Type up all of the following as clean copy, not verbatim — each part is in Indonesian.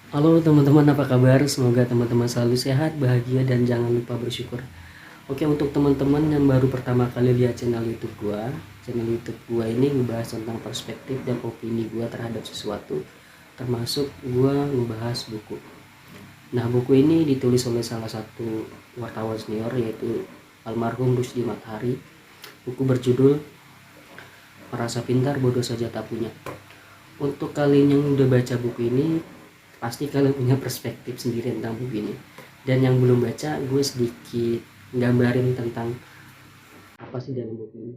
Halo teman-teman, apa kabar? Semoga teman-teman selalu sehat, bahagia, dan jangan lupa bersyukur. Oke, untuk teman-teman yang baru pertama kali lihat channel YouTube gua ini ngebahas tentang perspektif dan opini gua terhadap sesuatu, termasuk gua ngebahas buku. Nah, buku ini ditulis oleh salah satu wartawan senior, yaitu almarhum Rusdi Mathari. Buku berjudul Merasa Pintar Bodoh Saja Tak Punya. Untuk kalian yang udah baca buku ini, pasti kalian punya perspektif sendiri tentang buku ini. Dan yang belum baca, gue sedikit gambarin tentang apa sih dalam buku ini.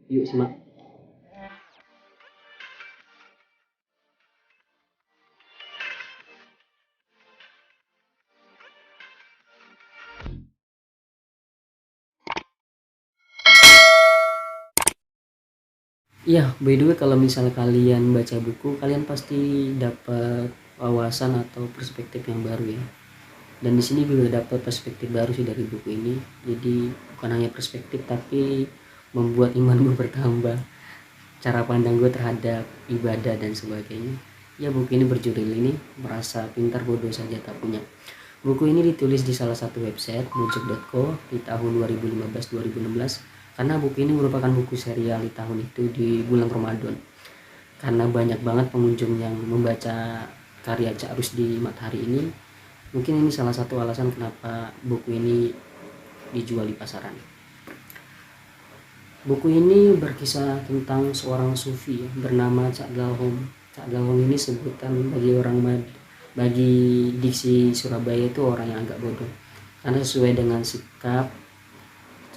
Yuk simak. Iya, by the way, kalau misal kalian baca buku, kalian pasti dapat wawasan atau perspektif yang baru ya. Dan di sini juga dapat perspektif baru sih dari buku ini. Jadi bukan hanya perspektif, tapi membuat iman gue bertambah, cara pandang gue terhadap ibadah dan sebagainya. Ya, buku ini berjudul ini Merasa Pintar Bodoh Saja Tak Punya. Buku ini ditulis di salah satu website mojok.co di tahun 2015-2016, karena buku ini merupakan buku serial di tahun itu di bulan Ramadan. Karena banyak banget pengunjung yang membaca karya Cak Rusdi Mathari ini, mungkin ini salah satu alasan kenapa buku ini dijual di pasaran. Buku ini berkisah tentang seorang sufi bernama Cak Dalhom. Cak Dalhom ini sebutan bagi diksi Surabaya itu orang yang agak bodoh. Karena sesuai dengan sikap,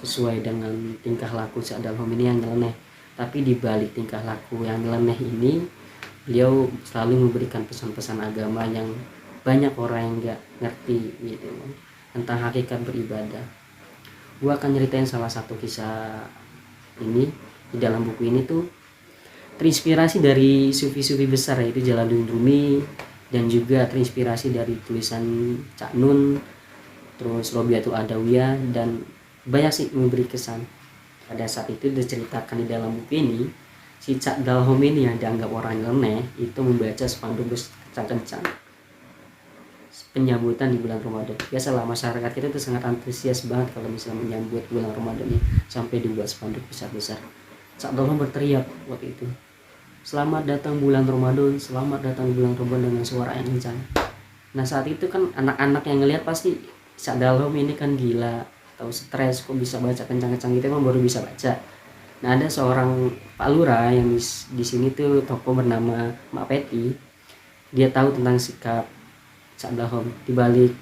sesuai dengan tingkah laku Cak Dalhom ini yang nyeleneh. Tapi di balik tingkah laku yang nyeleneh ini, beliau selalu memberikan pesan-pesan agama yang banyak orang yang nggak ngerti gitu tentang hakikat beribadah. Gua akan nyeritain salah satu kisah ini di dalam buku ini tuh terinspirasi dari sufi-sufi besar, yaitu Jalaluddin Rumi, dan juga terinspirasi dari tulisan Cak Nun, terus Robiatul Adawiyah, dan banyak sih memberi kesan. Pada saat itu diceritakan di dalam buku ini, si Cak Dalhom ini yang dianggap orang nyeleneh itu membaca spanduk kencang-kencang penyambutan di bulan Ramadan. Biasalah masyarakat kita tuh sangat antusias banget kalau misalnya menyambut bulan Ramadan ini, sampai dibuat spanduk besar-besar. Cak Dalhom berteriak waktu itu, "Selamat datang bulan Ramadan, selamat datang bulan Ramadan," dengan suara yang kencang. Nah, saat itu kan anak-anak yang ngelihat pasti Cak Dalhom ini kan gila atau stres, kok bisa baca kencang-kencang gitu, emang baru bisa baca. Nah, ada seorang Pak Lurah yang di sini tuh tokoh bernama Mak Peti. Dia tahu tentang sikap Cak Dalhom. Di balik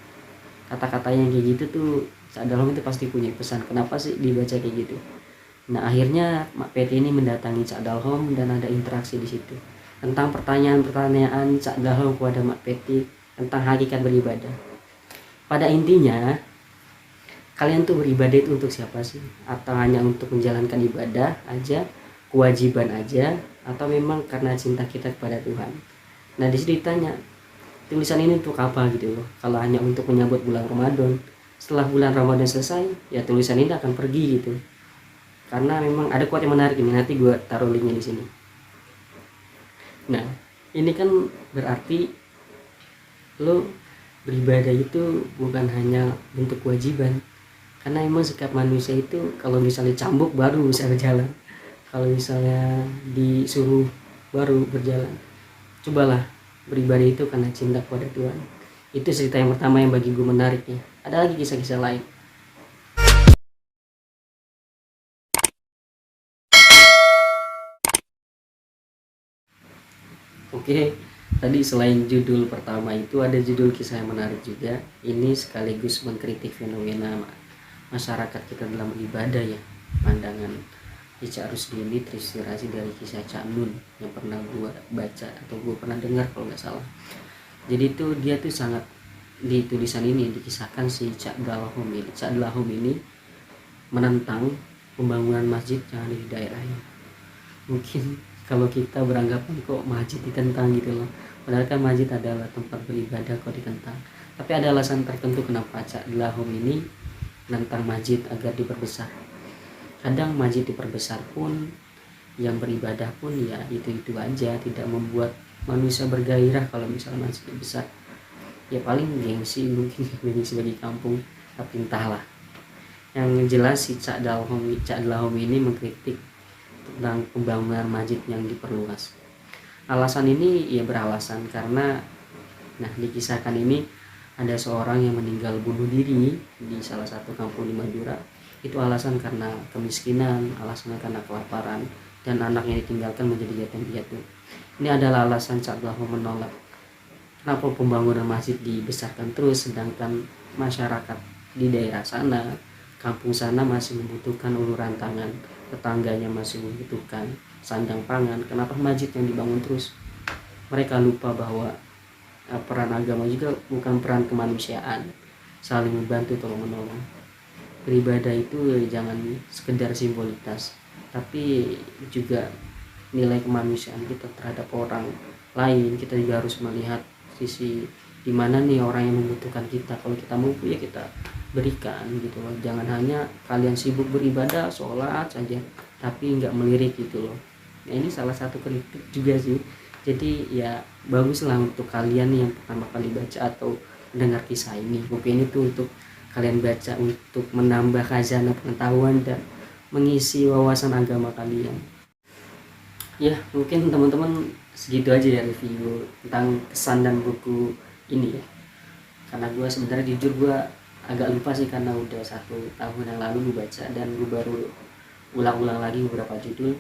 kata-kata yang kayak gitu tuh, Cak Dalhom itu pasti punya pesan. Kenapa sih dibaca kayak gitu? Nah, akhirnya Mak Peti ini mendatangi Cak Dalhom dan ada interaksi di situ tentang pertanyaan-pertanyaan Cak Dalhom kepada Mak Peti tentang hakikat beribadah. Pada intinya, kalian tuh beribadah itu untuk siapa sih? Atau hanya untuk menjalankan ibadah aja, kewajiban aja, atau memang karena cinta kita kepada Tuhan? Nah, di sini ditanya, tulisan ini untuk apa gitu loh. Kalau hanya untuk menyambut bulan Ramadan, setelah bulan Ramadan selesai, ya tulisan ini akan pergi gitu. Karena memang ada quote yang menarik ini, nanti gue taruh linknya di sini. Nah, ini kan berarti lo beribadah itu bukan hanya bentuk kewajiban, karena emang sikap manusia itu kalau misalnya cambuk baru bisa berjalan, kalau misalnya disuruh baru berjalan. Cobalah beribadah itu karena cinta kepada Tuhan. Itu cerita yang pertama yang bagi gue menarik ya. Ada lagi kisah-kisah lain. Oke, tadi selain judul pertama itu ada judul kisah yang menarik juga. Ini sekaligus mengkritik fenomena masyarakat kita dalam beribadah ya. Pandangan Cak Rusdi ini terinspirasi dari kisah Cak Nun yang pernah gue baca atau gue pernah dengar kalau nggak salah. Jadi itu dia tuh sangat, di tulisan ini dikisahkan si Cak Dalhom ini menentang pembangunan masjid yang ada di daerahnya. Mungkin kalau kita beranggapan kok masjid ditentang gitu loh, padahal kan masjid adalah tempat beribadah, kok ditentang. Tapi ada alasan tertentu kenapa Cak Dalhom ini menentang masjid agar diperbesar. Kadang masjid diperbesar pun, yang beribadah pun ya itu-itu aja, tidak membuat manusia bergairah kalau misalnya masjid besar. ya paling gengsi mungkin gengsi bagi kampung, tapi entahlah. Yang jelas si Cak Dalhom ini mengkritik tentang pembangunan masjid yang diperluas. Alasan ini ya beralasan karena dikisahkan ini ada seorang yang meninggal bunuh diri di salah satu kampung di Madura. Itu alasan karena kemiskinan, alasannya karena kelaparan, dan anaknya ditinggalkan menjadi yatim piatu. Ini adalah alasan Cak Dalhom menolak kenapa pembangunan masjid dibesarkan terus, sedangkan masyarakat di daerah sana, kampung sana masih membutuhkan uluran tangan, tetangganya masih membutuhkan sandang pangan. Kenapa masjid yang dibangun terus? Mereka lupa bahwa peran agama juga bukan peran kemanusiaan, saling membantu tolong menolong. Beribadah itu jangan sekedar simbolitas, tapi juga nilai kemanusiaan kita terhadap orang lain. Kita juga harus melihat sisi dimana nih orang yang membutuhkan kita. Kalau kita mampu ya kita berikan gitu loh. Jangan hanya kalian sibuk beribadah, sholat saja, tapi nggak melirik gitu loh. Ini salah satu kritik juga sih. Jadi ya baguslah untuk kalian yang pertama kali baca atau mendengar kisah ini. Buku ini tuh untuk kalian baca untuk menambah khazanah pengetahuan dan mengisi wawasan agama kalian. Ya mungkin teman-teman segitu aja ya review tentang kesan dan buku ini ya. Karena gue sebenarnya jujur gue agak lupa sih, karena udah 1 tahun yang lalu gue baca dan gue baru ulang-ulang lagi beberapa judul.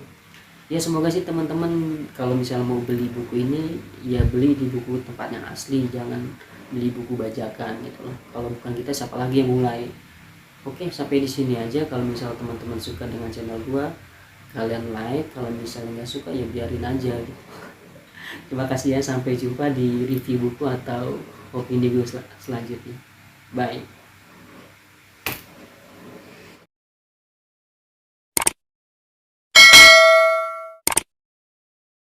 Ya semoga sih teman-teman kalau misalnya mau beli buku ini ya beli di buku tempat yang asli, jangan beli buku bajakan gitu loh. Kalau bukan kita siapa lagi yang mulai. Oke, sampai di sini aja. Kalau misalnya teman-teman suka dengan channel gua, kalian like. Kalau misalnya nggak suka ya biarin aja gitu. Terima kasih ya, sampai jumpa di review buku atau opini gue selanjutnya. Bye.